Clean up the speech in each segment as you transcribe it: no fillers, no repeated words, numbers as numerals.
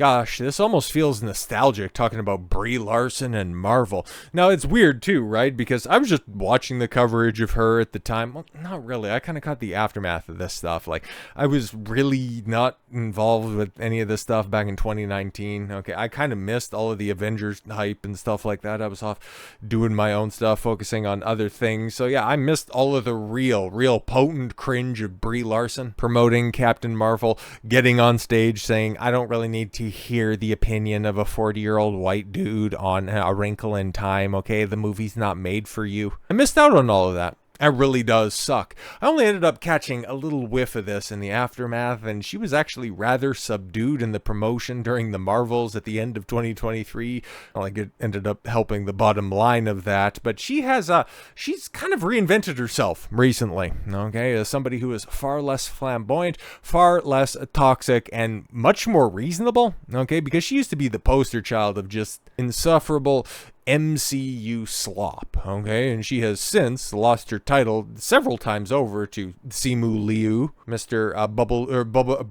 Gosh, this almost feels nostalgic talking about Brie Larson and Marvel. Now, it's weird too, right? Because I was just watching the coverage of her at the time. Well, not really. I kind of caught the aftermath of this stuff. Like, I was really not involved with any of this stuff back in 2019. Okay, I kind of missed all of the Avengers hype and stuff like that. I was off doing my own stuff, focusing on other things. So yeah, I missed all of the real potent cringe of Brie Larson promoting Captain Marvel, getting on stage saying, I don't really need to hear the opinion of a 40-year-old white dude on A Wrinkle in Time, okay? The movie's not made for you. I missed out on all of that. It really does suck. I only ended up catching a little whiff of this in the aftermath, and she was actually rather subdued in the promotion during the Marvels at the end of 2023. Like, it ended up helping the bottom line of that, but she's kind of reinvented herself recently, okay? As somebody who is far less flamboyant, far less toxic, and much more reasonable, okay? Because she used to be the poster child of just insufferable MCU slop, okay? And she has since lost her title several times over to Simu Liu, Mr.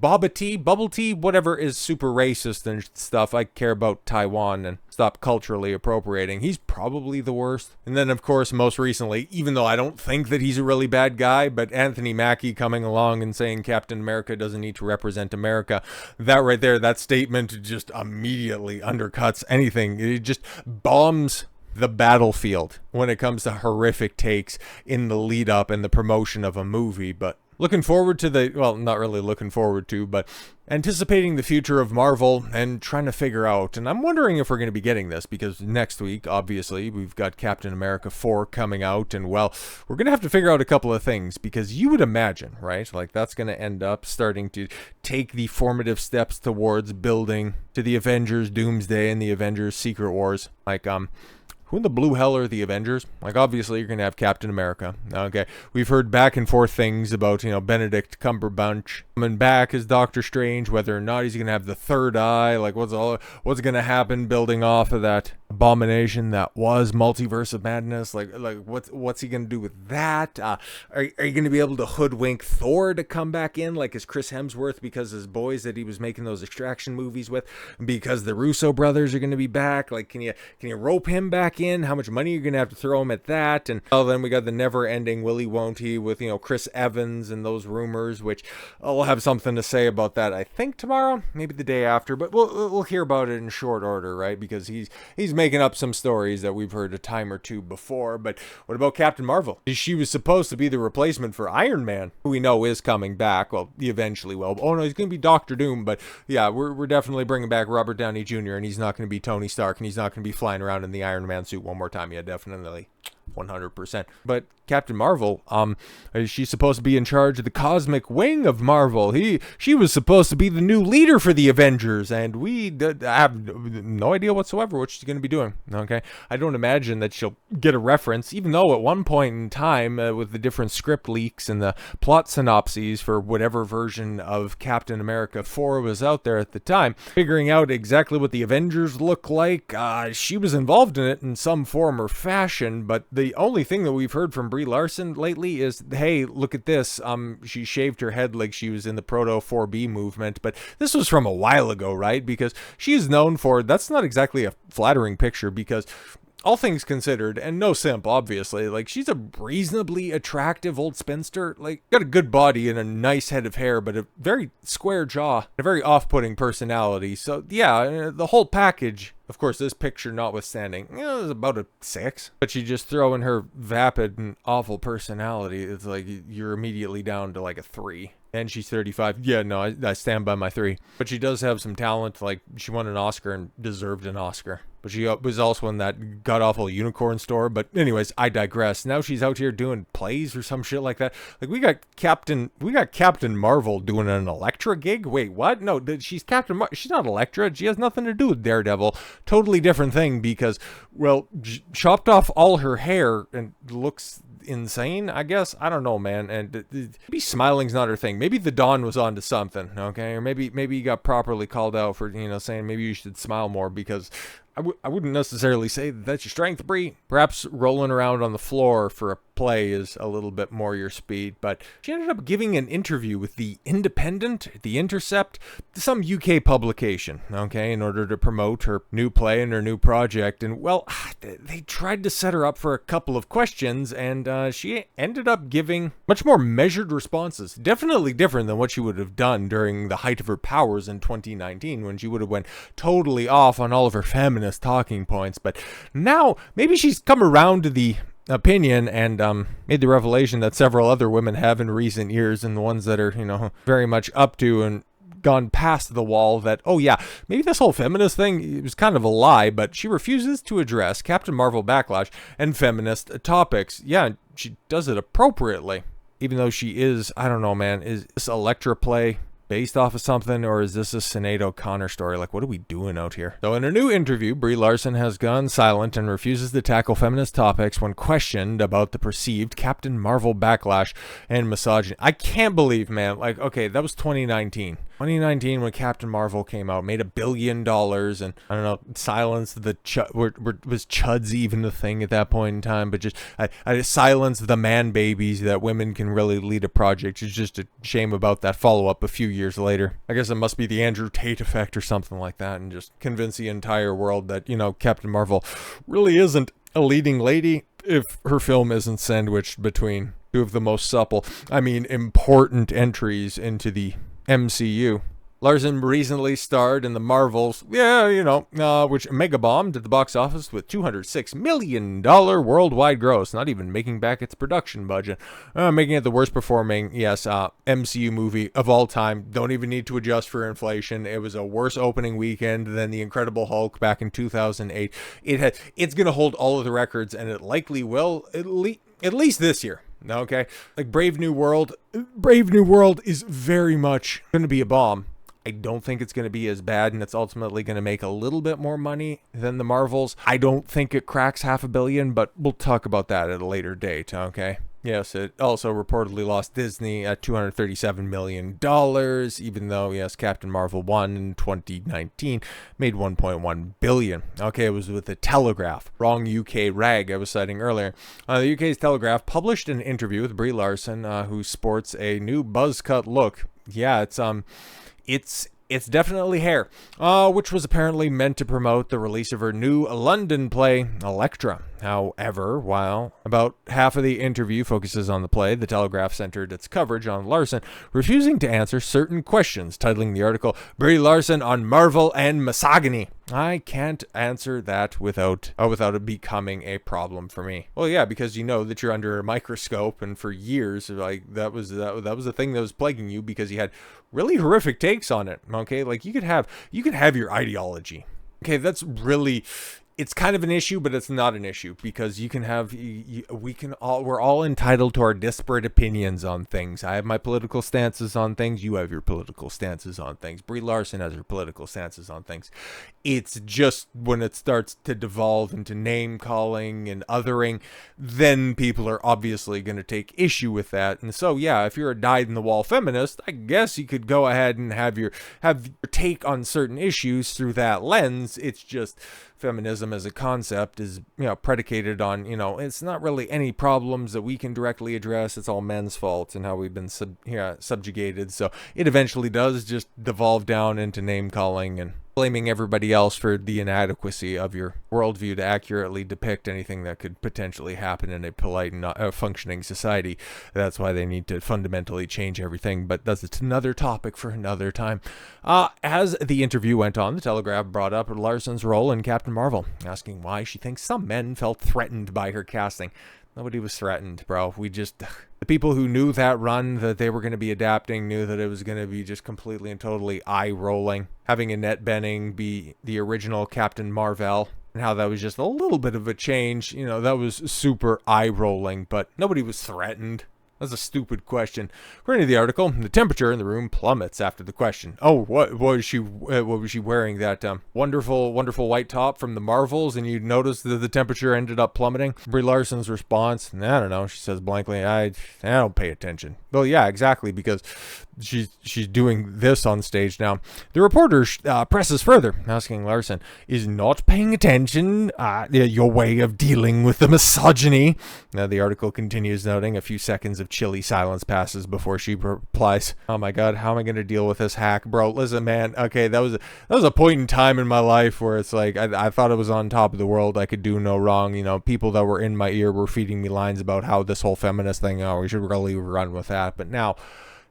Bubble Tea, whatever is super racist and stuff. I care about Taiwan and stop culturally appropriating. He's probably the worst. And then, of course, most recently, even though I don't think that he's a really bad guy, but Anthony Mackie coming along and saying Captain America doesn't need to represent America. That right there, that statement just immediately undercuts anything. It just bombs the battlefield when it comes to horrific takes in the lead up and the promotion of a movie. But looking forward to well, not really looking forward to, but anticipating the future of Marvel and trying to figure out, and I'm wondering if we're going to be getting this, because next week, obviously, we've got Captain America 4 coming out, and well, we're going to have to figure out a couple of things, because you would imagine, right, like that's going to end up starting to take the formative steps towards building to the Avengers Doomsday and the Avengers Secret Wars. Like, who in the blue hell are the Avengers? Like, obviously, you're going to have Captain America. Okay, we've heard back and forth things about, Benedict Cumberbatch coming back as Doctor Strange, whether or not he's going to have the third eye, like what's going to happen building off of that abomination that was Multiverse of Madness. Like what's he going to do with that? Are you going to be able to hoodwink Thor to come back in, like as Chris Hemsworth, because his boys that he was making those Extraction movies with, because the Russo brothers are going to be back? Like, can you rope him back in? How much money are you going to have to throw him at that? And then we got the never-ending Willy Won't He with, Chris Evans and those rumors, which I'll have something to say about that, I think tomorrow, maybe the day after, but we'll hear about it in short order, right? Because he's making up some stories that we've heard a time or two before. But what about Captain Marvel? She was supposed to be the replacement for Iron Man, who we know is coming back. Well, he eventually will. Oh no, he's going to be Doctor Doom, but yeah, we're definitely bringing back Robert Downey Jr., and he's not going to be Tony Stark, and he's not going to be flying around in the Iron Man suit one more time. Yeah, definitely. 100%. But Captain Marvel, she's supposed to be in charge of the cosmic wing of Marvel. She was supposed to be the new leader for the Avengers, and we have no idea whatsoever what she's going to be doing. Okay, I don't imagine that she'll get a reference, even though at one point in time, with the different script leaks and the plot synopses for whatever version of Captain America 4 was out there at the time, figuring out exactly what the Avengers look like, she was involved in it in some form or fashion. But the only thing that we've heard from Brie Larson lately is, hey, look at this. She shaved her head like she was in the Proto 4B movement, but this was from a while ago, right? Because she is known for, that's not exactly a flattering picture, because all things considered, and no simp, obviously, like, she's a reasonably attractive old spinster. Like, got a good body and a nice head of hair, but a very square jaw, a very off-putting personality. So yeah, the whole package. Of course, this picture notwithstanding, it was about a 6. But you just throw in her vapid and awful personality, it's like you're immediately down to like a 3. And she's 35. Yeah, no, I stand by my 3. But she does have some talent. Like, she won an Oscar and deserved an Oscar. But she was also in that god-awful Unicorn Store. But anyways, I digress. Now she's out here doing plays or some shit like that. Like, we got Captain Marvel doing an Elektra gig? Wait, what? No, she's she's not Elektra. She has nothing to do with Daredevil. Totally different thing, because, well, chopped off all her hair and looks insane, I guess. I don't know, man. And maybe smiling's not her thing. Maybe the Dawn was onto something, okay? Or maybe you got properly called out for, saying maybe you should smile more, because I wouldn't necessarily say that's your strength, Brie. Perhaps rolling around on the floor for a play is a little bit more your speed. But she ended up giving an interview with The Independent, The Intercept, some UK publication, okay, in order to promote her new play and her new project. And, well, they tried to set her up for a couple of questions, and she ended up giving much more measured responses. Definitely different than what she would have done during the height of her powers in 2019, when she would have went totally off on all of her feminist talking points. But now, maybe she's come around to the opinion and made the revelation that several other women have in recent years, and the ones that are, very much up to and gone past the wall, that, oh yeah, maybe this whole feminist thing was kind of a lie, but she refuses to address Captain Marvel backlash and feminist topics. Yeah, she does it appropriately, even though she is, I don't know, man, is this Elektra play based off of something, or is this a Sinead O'Connor story? Like, what are we doing out here? So in a new interview, Brie Larson has gone silent and refuses to tackle feminist topics when questioned about the perceived Captain Marvel backlash and misogyny. I can't believe, man, like, okay, that was 2019. 2019 when Captain Marvel came out, made $1 billion, and I don't know, silenced the was chuds even a thing at that point in time, but just I silenced the man babies that women can really lead a project. It's just a shame about that follow-up a few years later. I guess it must be the Andrew Tate effect or something like that, and just convince the entire world that, Captain Marvel really isn't a leading lady if her film isn't sandwiched between two of the most supple, important entries into the MCU. Larson recently starred in the Marvels, which mega bombed at the box office with $206 million worldwide gross, not even making back its production budget, making it the worst performing, MCU movie of all time. Don't even need to adjust for inflation. It was a worse opening weekend than The Incredible Hulk back in 2008. It's going to hold all of the records, and it likely will, at least this year. Okay, like Brave New World is very much going to be a bomb. I don't think it's going to be as bad, and it's ultimately going to make a little bit more money than the Marvels. I don't think it cracks $500 million, but we'll talk about that at a later date, okay? Yes, it also reportedly lost Disney at $237 million, even though, yes, Captain Marvel 1 in 2019 made $1.1 billion. Okay, it was with the Telegraph. Wrong UK rag I was citing earlier. The UK's Telegraph published an interview with Brie Larson, who sports a new buzz cut look. Yeah, it's definitely hair, which was apparently meant to promote the release of her new London play, Elektra. However, while about half of the interview focuses on the play, the Telegraph centered its coverage on Larson refusing to answer certain questions, titling the article, Brie Larson on Marvel and Misogyny. I can't answer that without it becoming a problem for me. Well, yeah, because you know that you're under a microscope, and for years, like, that was the thing that was plaguing you, because you had really horrific takes on it. Okay, like you could have your ideology. Okay, that's really, it's kind of an issue, but it's not an issue, because you can have, we're all entitled to our disparate opinions on things. I have my political stances on things. You have your political stances on things. Brie Larson has her political stances on things. It's just when it starts to devolve into name calling and othering, then people are obviously going to take issue with that. And so, yeah, if you're a dyed-in-the-wall feminist, I guess you could go ahead and have your take on certain issues through that lens. It's just feminism as a concept is, predicated on, it's not really any problems that we can directly address. It's all men's fault and how we've been subjugated. So it eventually does just devolve down into name calling and blaming everybody else for the inadequacy of your worldview to accurately depict anything that could potentially happen in a polite and functioning society. That's why they need to fundamentally change everything, but that's another topic for another time. As the interview went on, the Telegraph brought up Larson's role in Captain Marvel, asking why she thinks some men felt threatened by her casting. Nobody was threatened, bro. The people who knew that run that they were going to be adapting knew that it was going to be just completely and totally eye-rolling. Having Annette Bening be the original Captain Marvel, and how that was just a little bit of a change, that was super eye-rolling, but nobody was threatened. That's a stupid question. According to the article, the temperature in the room plummets after the question. Oh, what was she wearing? That wonderful white top from the Marvels, and you noticed that the temperature ended up plummeting? Brie Larson's response, I don't know. She says blankly, I don't pay attention. Well, yeah, exactly, because she's doing this on stage now. The reporter presses further, asking Larson, "Is not paying attention your way of dealing with the misogyny?" Now the article continues, noting a few seconds of chilly silence passes before she replies, "Oh my god, how am I going to deal with this hack, bro? Listen, man. Okay, that was a point in time in my life where it's like I thought I was on top of the world. I could do no wrong. You know, people that were in my ear were feeding me lines about how this whole feminist thing, oh, we should really run with that. But now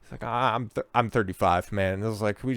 it's like I'm 35, man. It was like, can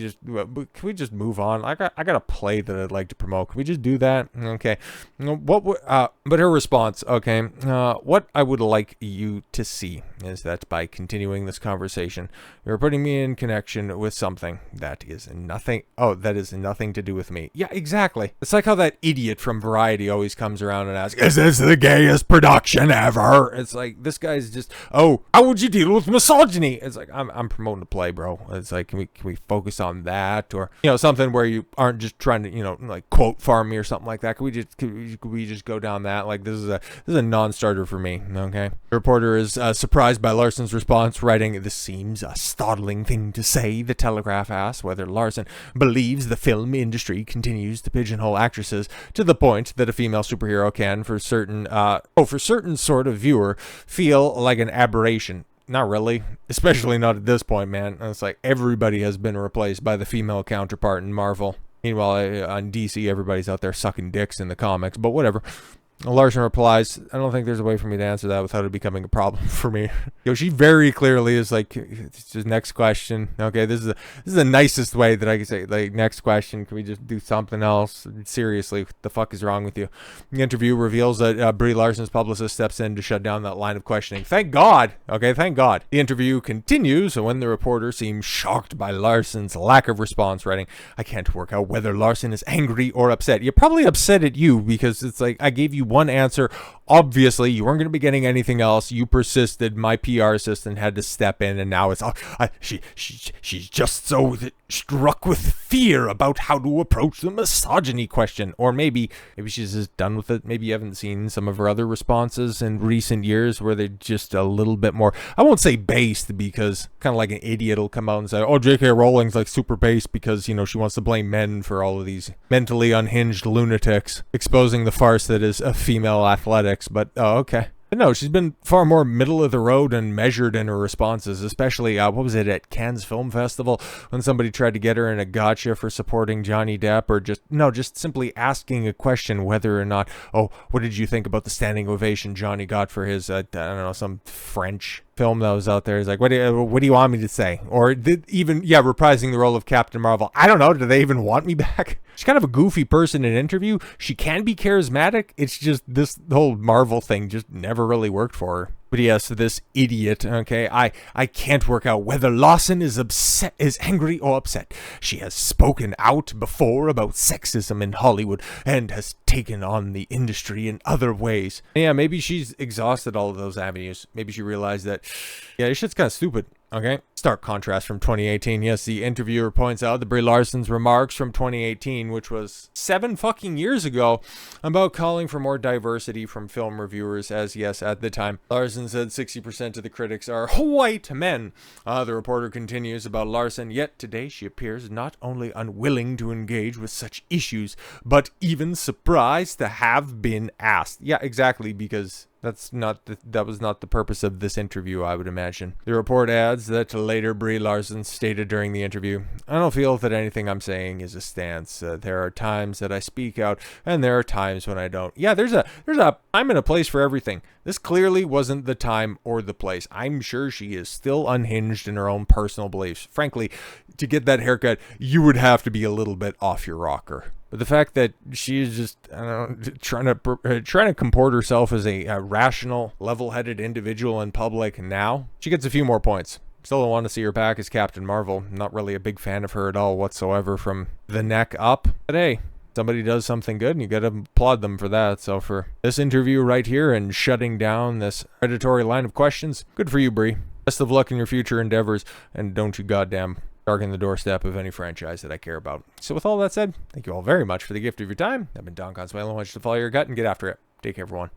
we just move on? I got a play that I'd like to promote. Can we just do that? Okay. But her response, okay, what I would like you to see is that by continuing this conversation, you're putting me in connection with something that is nothing. Oh, that is nothing to do with me. Yeah, exactly. It's like how that idiot from Variety always comes around and asks, "Is this the gayest production ever?" It's like, this guy's just, oh, how would you deal with misogyny? It's like, I'm promoting a play, bro. It's like, can we focus on that, or something where you aren't just trying to like quote farm me or something like that? Could we just go down that? Like, this is a non-starter for me. Okay. The reporter is surprised by Larson's response, writing, "This seems a startling thing to say." The Telegraph asks whether Larson believes the film industry continues to pigeonhole actresses to the point that a female superhero can, for certain sort of viewer, feel like an aberration. Not really, especially not at this point, man. It's like everybody has been replaced by the female counterpart in Marvel. Meanwhile, on DC, everybody's out there sucking dicks in the comics, but whatever. Larson replies, "I don't think there's a way for me to answer that without it becoming a problem for me." She very clearly is like, it's just next question. Okay, this is the nicest way that I can say, like, next question. Can we just do something else? Seriously, what the fuck is wrong with you? The interview reveals that Brie Larson's publicist steps in to shut down that line of questioning. Thank God. Okay, thank God. The interview continues when the reporter seems shocked by Larson's lack of response, writing, "I can't work out whether Larson is angry or upset." You're probably upset at you, because it's like, I gave you one answer. Obviously, you weren't going to be getting anything else. You persisted. My PR assistant had to step in, and now it's she's just so struck with fear about how to approach the misogyny question. Or maybe she's just done with it. Maybe you haven't seen some of her other responses in recent years where they're just a little bit more, I won't say based, because kind of like an idiot will come out and say, "Oh, J.K. Rowling's like super based because she wants to blame men for all of these mentally unhinged lunatics," exposing the farce that is female athletics. But okay. But no, she's been far more middle of the road and measured in her responses, especially, what was it, at Cannes Film Festival, when somebody tried to get her in a gotcha for supporting Johnny Depp, or just simply asking a question whether or not, "Oh, what did you think about the standing ovation Johnny got for his, I don't know, some French film that was out there?" He's like, what do you want me to say? Or reprising the role of Captain Marvel. I don't know, do they even want me back? She's kind of a goofy person in an interview. She can be charismatic. It's just this whole Marvel thing just never really worked for her. But yes, this idiot, okay, I can't work out whether Larson is angry or upset. She has spoken out before about sexism in Hollywood and has taken on the industry in other ways. Yeah, maybe she's exhausted all of those avenues. Maybe she realized that, this shit's kind of stupid. Okay, stark contrast from 2018. Yes, the interviewer points out that Brie Larson's remarks from 2018, which was 7 fucking years ago, about calling for more diversity from film reviewers, as yes, at the time, Larson said 60% of the critics are white men. The reporter continues about Larson, yet today she appears not only unwilling to engage with such issues, but even surprised to have been asked. Yeah, exactly, because that was not the purpose of this interview, I would imagine. The report adds that later Brie Larson stated during the interview, "I don't feel that anything I'm saying is a stance. There are times that I speak out, and there are times when I don't." Yeah, there's a time and a place for everything. This clearly wasn't the time or the place. I'm sure she is still unhinged in her own personal beliefs. Frankly, to get that haircut, you would have to be a little bit off your rocker. But the fact that she is just, I don't know, trying to comport herself as a rational, level-headed individual in public now, she gets a few more points. Still don't want to see her back as Captain Marvel. Not really a big fan of her at all whatsoever from the neck up. But hey, somebody does something good and you gotta applaud them for that. So for this interview right here and shutting down this predatory line of questions, good for you, Brie. Best of luck in your future endeavors, and don't you goddamn darken the doorstep of any franchise that I care about. So with all that said, thank you all very much for the gift of your time. I've been Don Consuelo. I want you to follow your gut and get after it. Take care, everyone.